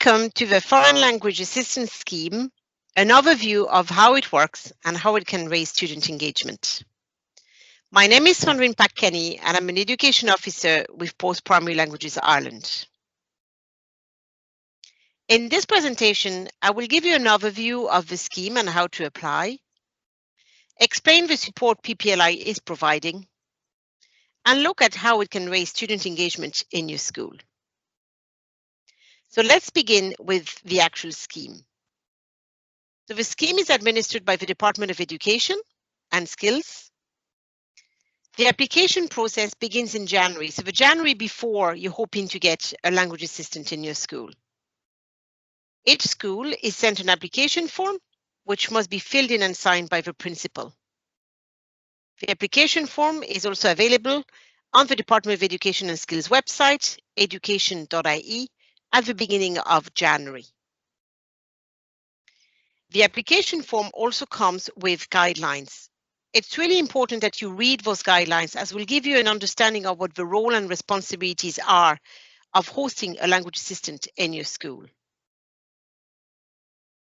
Welcome to the Foreign Language Assistance Scheme, an overview of how it works and how it can raise student engagement. My name is Sandrine Kenny and I'm an Education Officer with Post-Primary Languages Ireland. In this presentation, I will give you an overview of the scheme and how to apply, explain the support PPLI is providing, and look at how it can raise student engagement in your school. So let's begin with the actual scheme. So the scheme is administered by the Department of Education and Skills. The application process begins in January, so the January before you're hoping to get a language assistant in your school. Each school is sent an application form, which must be filled in and signed by the principal. The application form is also available on the Department of Education and Skills website, education.ie, at the beginning of January. The application form also comes with guidelines. It's really important that you read those guidelines, as will give you an understanding of what the role and responsibilities are of hosting a language assistant in your school.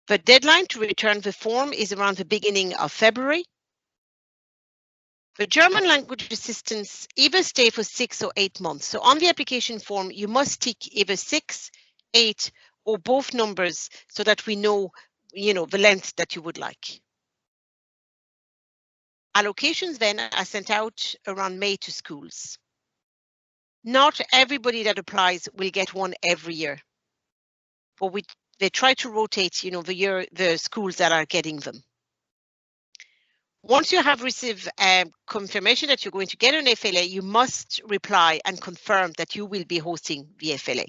The deadline to return the form is around the beginning of February. The German language assistants either stay for 6 or 8 months. So on the application form, you must tick either 6, 8, or both numbers so that we know, the length that you would like. Allocations then are sent out around May to schools. Not everybody that applies will get one every year, but they try to rotate, the schools that are getting them. Once you have received confirmation that you're going to get an FLA, you must reply and confirm that you will be hosting the FLA.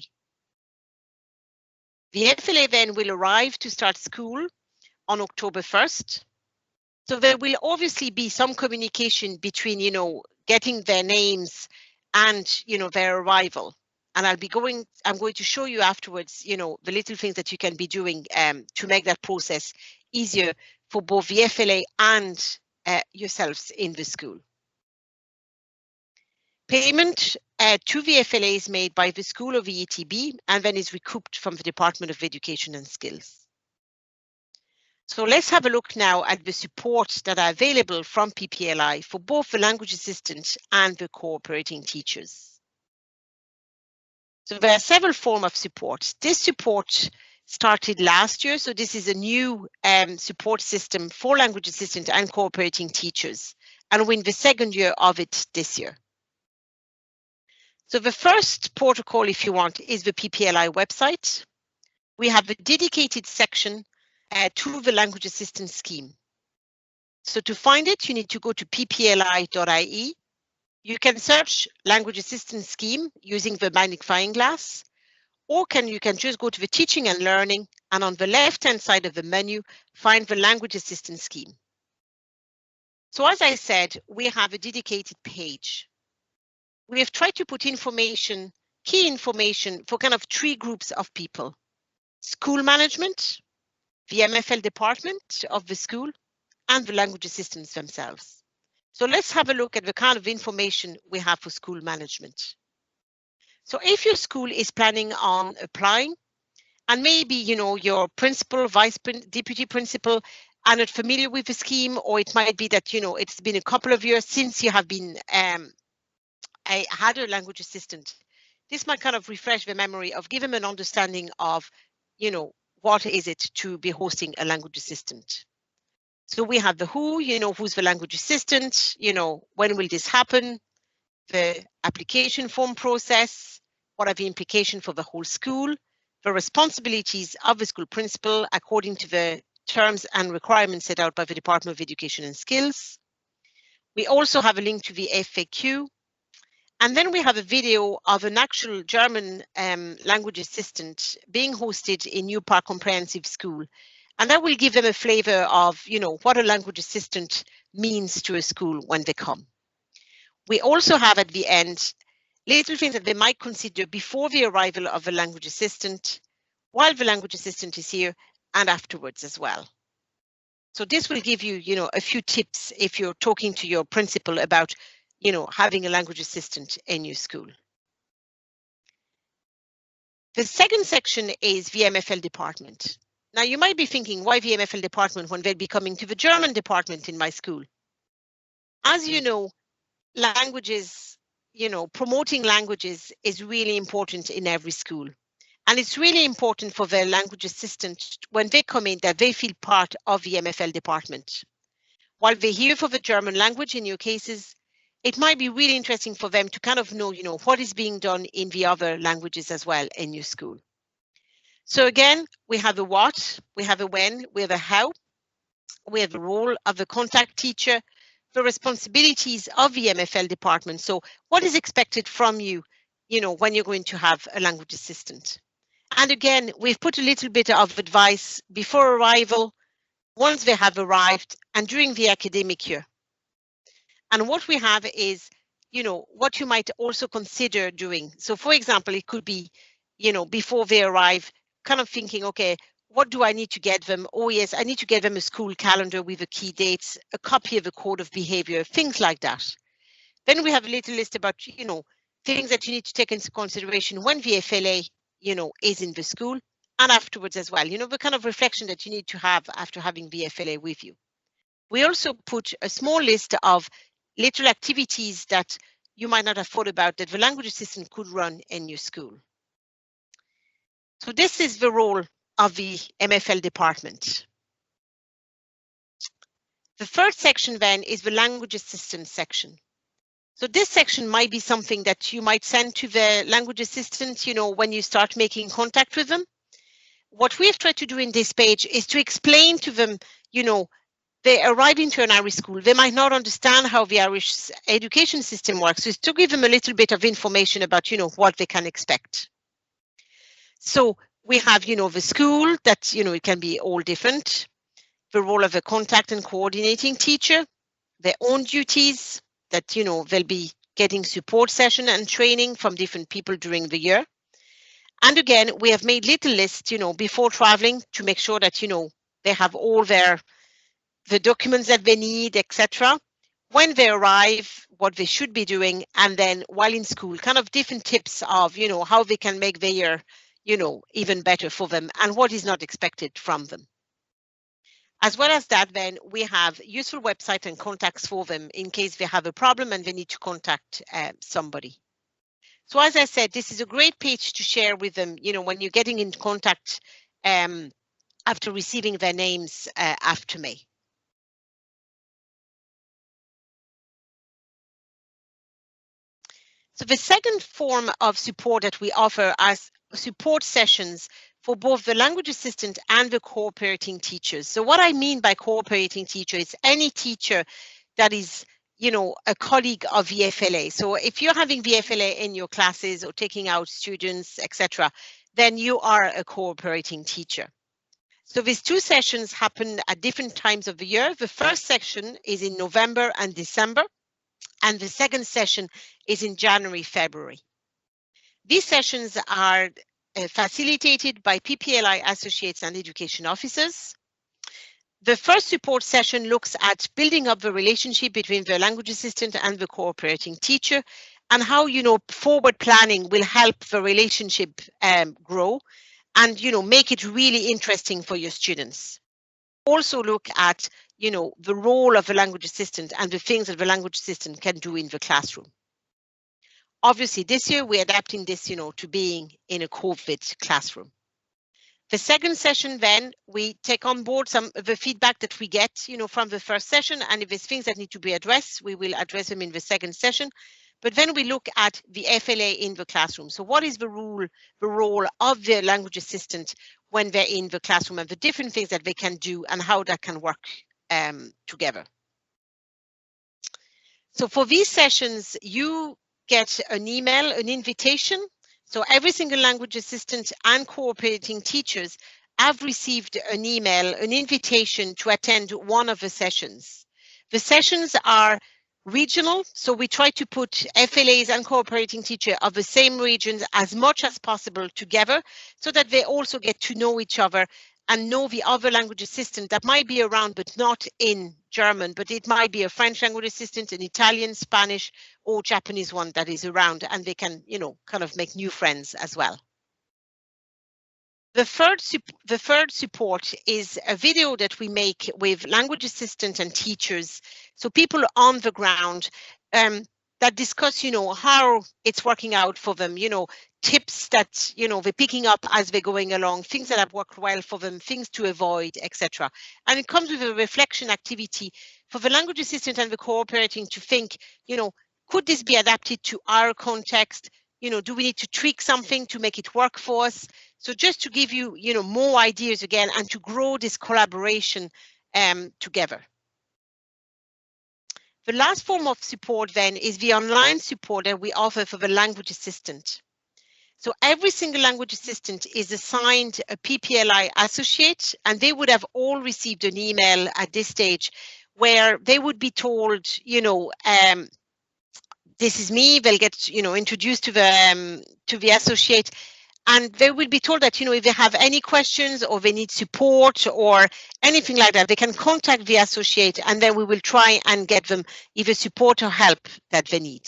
The FLA then will arrive to start school on October 1st. So there will obviously be some communication between, getting their names and, their arrival. And I'm going to show you afterwards, the little things that you can be doing to make that process easier for both the FLA and yourselves in the school. Payment to the FLA is made by the school or the ETB and then is recouped from the Department of Education and Skills. So let's have a look now at the support that are available from PPLI for both the language assistant and the cooperating teachers. So there are several forms of support. This support started last year, so this is a new support system for language assistant and cooperating teachers, and we're in the second year of it this year. So the first protocol, if you want, is the PPLI website. We have a dedicated section to the language assistance scheme. So to find it, you need to go to ppli.ie. You can search language assistance scheme using the magnifying glass, or you can just go to the teaching and learning, and on the left-hand side of the menu, find the language assistance scheme. So as I said, we have a dedicated page. We have tried to put information, key information for kind of 3 groups of people: school management, the MFL department of the school, and the language assistants themselves. So let's have a look at the kind of information we have for school management. So if your school is planning on applying, and maybe, your principal, deputy principal are not familiar with the scheme, or it might be that, it's been a couple of years since you have been had a language assistant. This might kind of refresh the memory of give them an understanding of, what is it to be hosting a language assistant. So we have the who, who's the language assistant, when will this happen, the application form process, what are the implications for the whole school, the responsibilities of the school principal according to the terms and requirements set out by the Department of Education and Skills. We also have a link to the FAQ. And then we have a video of an actual German language assistant being hosted in New Park Comprehensive School. And that will give them a flavor of, what a language assistant means to a school when they come. We also have at the end little things that they might consider before the arrival of a language assistant, while the language assistant is here, and afterwards as well. So this will give you, a few tips if you're talking to your principal about, having a language assistant in your school. The second section is VMFL department. Now you might be thinking, why VMFL department when they'll be coming to the German department in my school? As you know, languages, promoting languages is really important in every school. And it's really important for the language assistant when they come in that they feel part of the MFL department. While they're here for the German language in your cases, it might be really interesting for them to kind of know, what is being done in the other languages as well in your school. So again, we have a what, we have a when, we have a how, we have the role of the contact teacher, the responsibilities of the MFL department. So what is expected from you, when you're going to have a language assistant. And again, we've put a little bit of advice before arrival, once they have arrived, and during the academic year. And what we have is, what you might also consider doing. So for example, it could be, before they arrive, kind of thinking, okay, what do I need to get them? Oh yes, I need to get them a school calendar with the key dates, a copy of the code of behavior, things like that. Then we have a little list about, things that you need to take into consideration when VFLA, is in the school and afterwards as well. The kind of reflection that you need to have after having VFLA with you. We also put a small list of little activities that you might not have thought about that the language assistant could run in your school. So this is the role of the MFL department. The third section then is the language assistant section. So this section might be something that you might send to the language assistant, when you start making contact with them. What we've tried to do in this page is to explain to them, they arrive into an Irish school. They might not understand how the Irish education system works. So it's to give them a little bit of information about, what they can expect. So we have, the school that, it can be all different. The role of a contact and coordinating teacher, their own duties, that they'll be getting support session and training from different people during the year. And again, we have made little lists, before traveling to make sure that they have all the documents that they need, etc. When they arrive, what they should be doing, and then while in school, kind of different tips of how they can make their year even better for them and what is not expected from them. As well as that, then we have useful website and contacts for them in case they have a problem and they need to contact somebody. So as I said, this is a great page to share with them, when you're getting in contact after receiving their names after May. So the second form of support that we offer are support sessions for both the language assistant and the cooperating teachers. So what I mean by cooperating teacher is any teacher that is, a colleague of VFLA. So if you're having VFLA in your classes or taking out students, etc., then you are a cooperating teacher. So these two sessions happen at different times of the year. The first section is in November and December, and the second session is in January, February. These sessions are facilitated by PPLI associates and education officers. The first support session looks at building up the relationship between the language assistant and the cooperating teacher, and how forward planning will help the relationship grow and make it really interesting for your students. Also look at the role of the language assistant and the things that the language assistant can do in the classroom. Obviously, this year we're adapting this, to being in a COVID classroom. The second session, then we take on board some of the feedback that we get, from the first session, and if there's things that need to be addressed, we will address them in the second session. But then we look at the FLA in the classroom. So what is the role of the language assistant when they're in the classroom, and the different things that they can do and how that can work together. So for these sessions, you get an email, an invitation. So every single language assistant and cooperating teachers have received an email, an invitation to attend one of the sessions. The sessions are regional, so we try to put FLAs and cooperating teachers of the same regions as much as possible together, so that they also get to know each other and know the other language assistant that might be around but not in German, but it might be a French language assistant, an Italian, Spanish or Japanese one that is around, and they can, kind of make new friends as well. The third support is a video that we make with language assistant and teachers, so people on the ground that discuss, how it's working out for them, tips that, they're picking up as they're going along, things that have worked well for them, things to avoid, etc. And it comes with a reflection activity for the language assistant and the cooperating to think, could this be adapted to our context? Do we need to tweak something to make it work for us? So just to give you, more ideas again and to grow this collaboration together. The last form of support then is the online support that we offer for the language assistant. So every single language assistant is assigned a PPLI associate, and they would have all received an email at this stage where they would be told, this is me. They'll get, introduced to the associate, and they will be told that, if they have any questions or they need support or anything like that, they can contact the associate, and then we will try and get them either support or help that they need.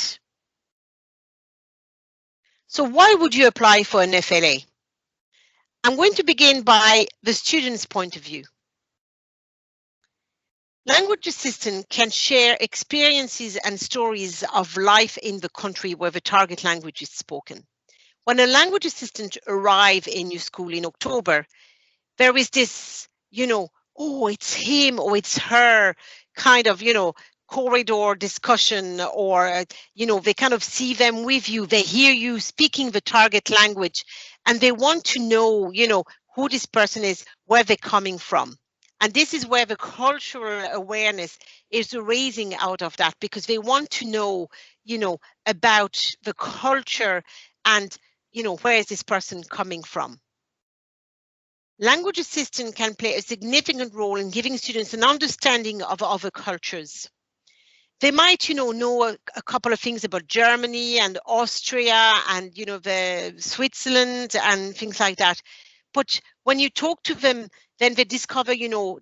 So why would you apply for an FLA? I'm going to begin by the student's point of view. Language assistant can share experiences and stories of life in the country where the target language is spoken. When a language assistant arrives in your school in October, there is this, oh, it's him or it's her kind of, corridor discussion, or, they kind of see them with you, they hear you speaking the target language, and they want to know, who this person is, where they're coming from. And this is where the cultural awareness is raising out of that, because they want to know, about the culture and, where is this person coming from. Language assistant can play a significant role in giving students an understanding of other cultures. They might, know a couple of things about Germany and Austria and, the Switzerland and things like that. But when you talk to them, then they discover,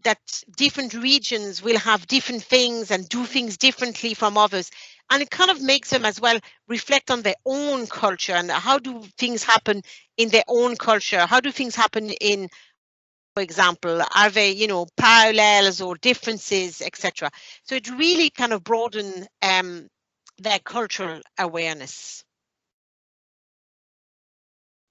that different regions will have different things and do things differently from others. And it kind of makes them as well reflect on their own culture and how do things happen in their own culture? How do things happen in, for example, are they, parallels or differences, etc. So it really kind of broadens their cultural awareness.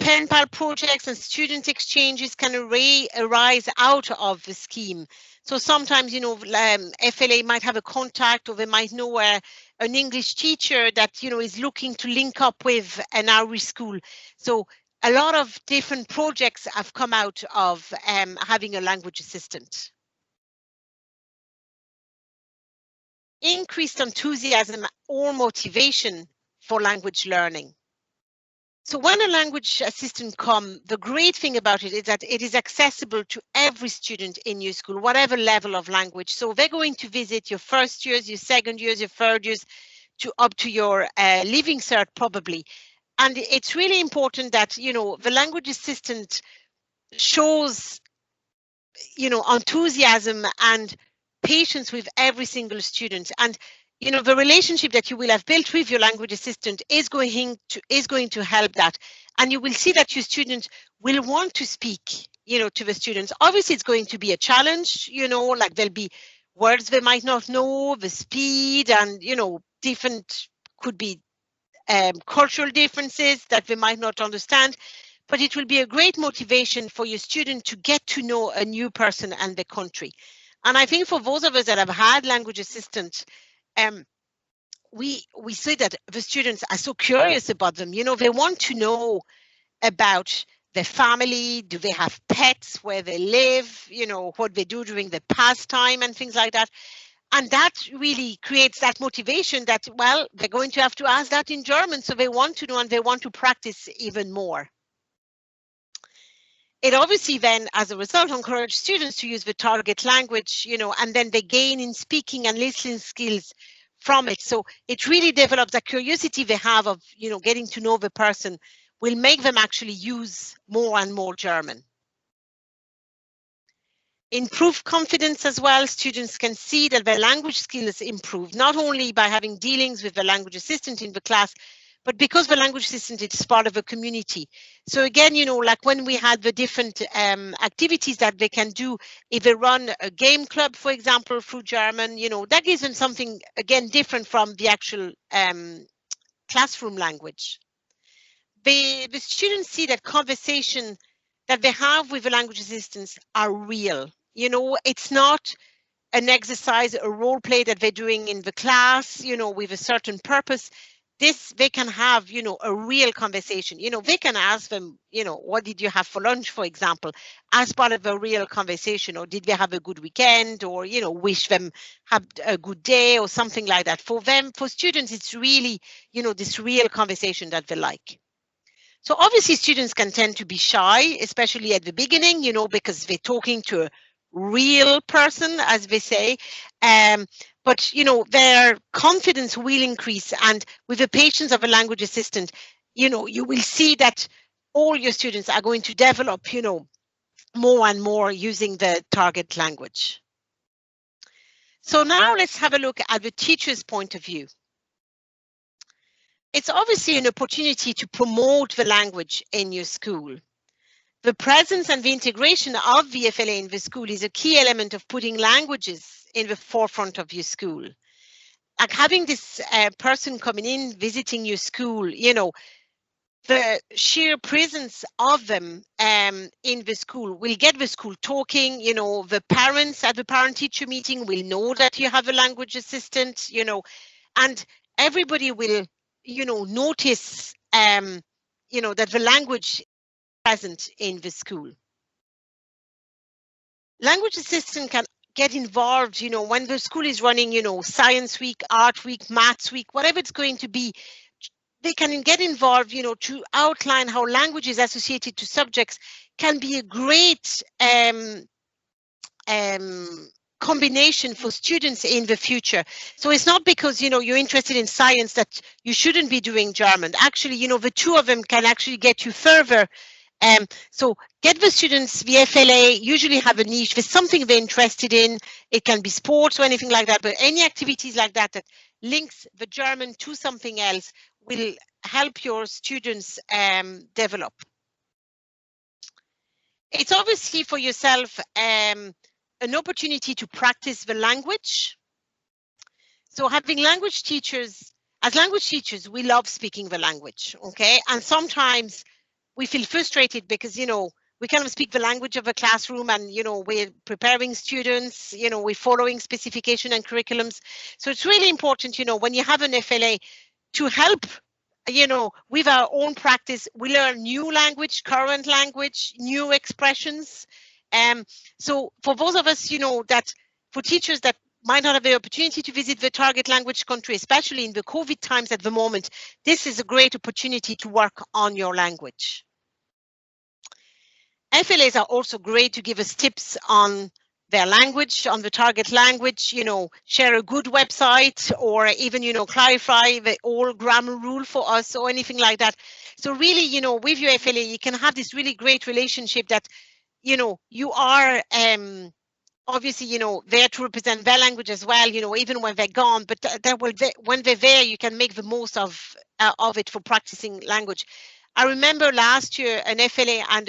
Pen pal projects and student exchanges can arise out of the scheme. So sometimes, FLA might have a contact, or they might know an English teacher that, is looking to link up with an Irish school. So a lot of different projects have come out of having a language assistant. Increased enthusiasm or motivation for language learning. So when a language assistant comes, the great thing about it is that it is accessible to every student in your school, whatever level of language. So they're going to visit your first years, your second years, your third years, up to your Living Cert probably. And it's really important that, the language assistant shows, enthusiasm and patience with every single student. And the relationship that you will have built with your language assistant is going to help that. And you will see that your student will want to speak, to the students. Obviously, it's going to be a challenge, like there'll be words they might not know, the speed and, different could be cultural differences that they might not understand. But it will be a great motivation for your student to get to know a new person and the country. And I think for those of us that have had language assistants, we see that the students are so curious about them. They want to know about their family. Do they have pets, where they live, what they do during the pastime and things like that. And that really creates that motivation that, well, they're going to have to ask that in German. So they want to know and they want to practice even more. It obviously then, as a result, encourages students to use the target language, and then they gain in speaking and listening skills from it. So it really develops a curiosity they have of, getting to know the person, will make them actually use more and more German. Improve confidence as well. Students can see that their language skills improve, not only by having dealings with the language assistant in the class, but because the language assistant is part of a community. So again, like when we had the different activities that they can do, if they run a game club, for example, through German, that gives them something, again, different from the actual classroom language. The students see that conversation that they have with the language assistants are real. It's not an exercise, a role play that they're doing in the class, with a certain purpose. They can have, a real conversation. They can ask them, what did you have for lunch, for example, as part of a real conversation, or did they have a good weekend, or, wish them have a good day or something like that. For them, for students, it's really, this real conversation that they like. So obviously students can tend to be shy, especially at the beginning, because they're talking to a real person, as they say. But, their confidence will increase. And with the patience of a language assistant, you will see that all your students are going to develop, more and more using the target language. So now let's have a look at the teacher's point of view. It's obviously an opportunity to promote the language in your school. The presence and the integration of VFLA in the school is a key element of putting languages in the forefront of your school. Like having this person coming in, visiting your school, the sheer presence of them in the school will get the school talking. The parents at the parent-teacher meeting will know that you have a language assistant, and everybody will notice, that the language is present in the school. Language assistant can get involved, when the school is running, science week, art week, maths week, whatever it's going to be. They can get involved, to outline how languages associated to subjects can be a great combination for students in the future. So it's not because, you're interested in science that you shouldn't be doing German. Actually, the two of them can actually get you further. So get the students, the FLA usually have a niche. There's something they're interested in. It can be sports or anything like that, but any activities like that that links the German to something else will help your students develop. It's obviously for yourself an opportunity to practice the language. So having language teachers, as language teachers, we love speaking the language, okay? And sometimes we feel frustrated because, we kind of speak the language of a classroom and, we're preparing students, we're following specification and curriculums. So it's really important, when you have an FLA to help, with our own practice, we learn new language, current language, new expressions. So for those of us, that for teachers that might not have the opportunity to visit the target language country, especially in the COVID times at the moment, this is a great opportunity to work on your language. FLAs are also great to give us tips on their language, on the target language, share a good website, or even, clarify the old grammar rule for us or anything like that. So really, with your FLA, you can have this really great relationship that, you are obviously, there to represent their language as well, even when they're gone, but when they're there, you can make the most of it for practicing language. I remember last year an FLA and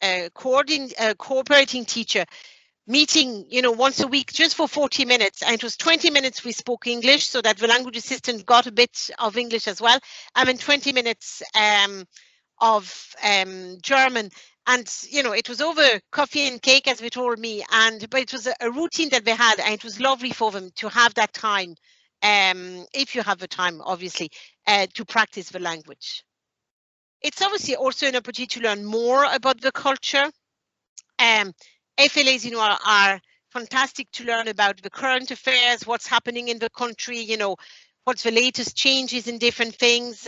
a cooperating teacher meeting, once a week just for 40 minutes. And it was 20 minutes we spoke English so that the language assistant got a bit of English as well. And then 20 minutes of German. And, it was over coffee and cake, as they told me. But it was a routine that they had, and it was lovely for them to have that time, if you have the time, obviously, to practice the language. It's obviously also an opportunity to learn more about the culture. FLAs, are fantastic to learn about the current affairs, what's happening in the country, what's the latest changes in different things.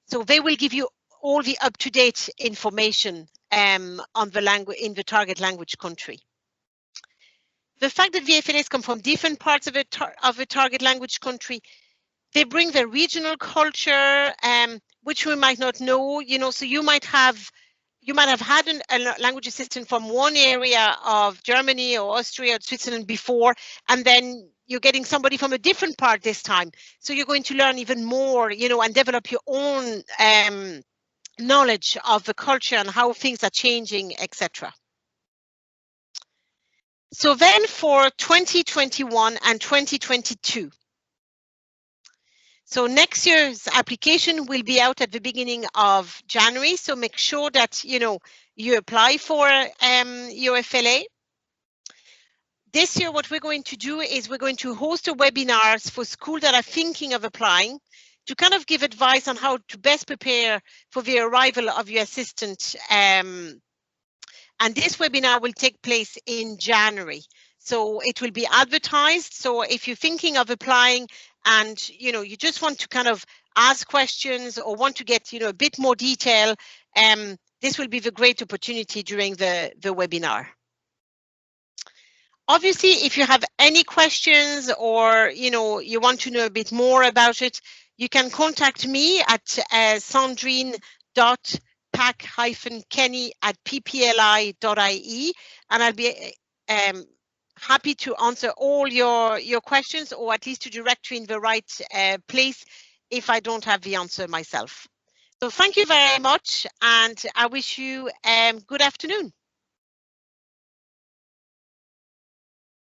So they will give you all the up-to-date information on the language in the target language country. The fact that VFLAs come from different parts of a target language country, they bring their regional culture, which we might not know. So you might have had a language assistant from one area of Germany or Austria or Switzerland before, and then you're getting somebody from a different part this time. So you're going to learn even more, you know, and develop your own knowledge of the culture and how things are changing, etc. So then for 2021 and 2022. So next year's application will be out at the beginning of January. So make sure that, you know, you apply for your FLA. This year, what we're going to do is we're going to host a webinars for schools that are thinking of applying to kind of give advice on how to best prepare for the arrival of your assistant. And this webinar will take place in January. So it will be advertised. So if you're thinking of applying and, you know, you just want to kind of ask questions or want to get, you know, a bit more detail, this will be the great opportunity during the webinar. Obviously, if you have any questions or, you know, you want to know a bit more about it, you can contact me at sandrine.pack-kenny@ppli.ie, and I'll be happy to answer all your questions, or at least to direct you in the right place if I don't have the answer myself. So thank you very much, and I wish you good afternoon.